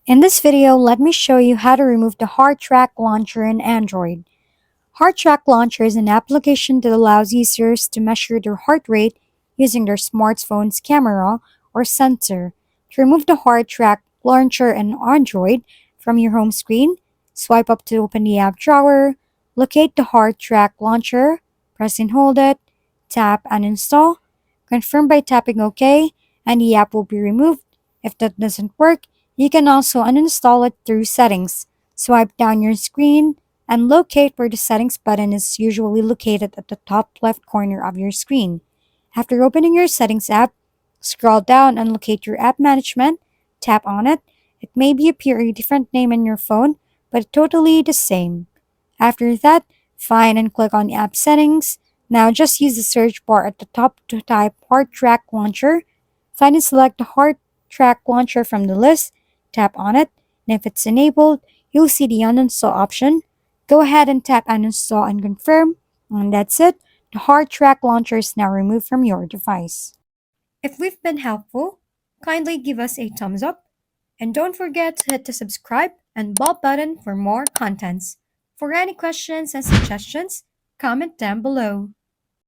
In this video, let me show you how to remove the HeartTrack Launcher in Android. HeartTrack Launcher is an application that allows users to measure their heart rate using their smartphone's camera or sensor. To remove the HeartTrack Launcher in Android from your home screen, swipe up to open the app drawer, locate the HeartTrack Launcher, press and hold it, tap Uninstall, confirm by tapping OK, and the app will be removed. If that doesn't work, you can also uninstall it through Settings. Swipe down your screen and locate where the Settings button is usually located at the top left corner of your screen. After opening your Settings app, scroll down and locate your app management, tap on it. It may be appear a different name in your phone, but totally the same. After that, find and click on App Settings. Now just use the search bar at the top to type HeartTrack Launcher. Find and select the HeartTrack Launcher from the list, tap on it, and if it's enabled, you'll see the uninstall option. Go ahead and tap uninstall and confirm, and that's it. The HeartTrack Launcher is now removed from your device. If we've been helpful, kindly give us a thumbs up, and don't forget to hit the subscribe and bell button for more contents. For any questions and suggestions, comment down below.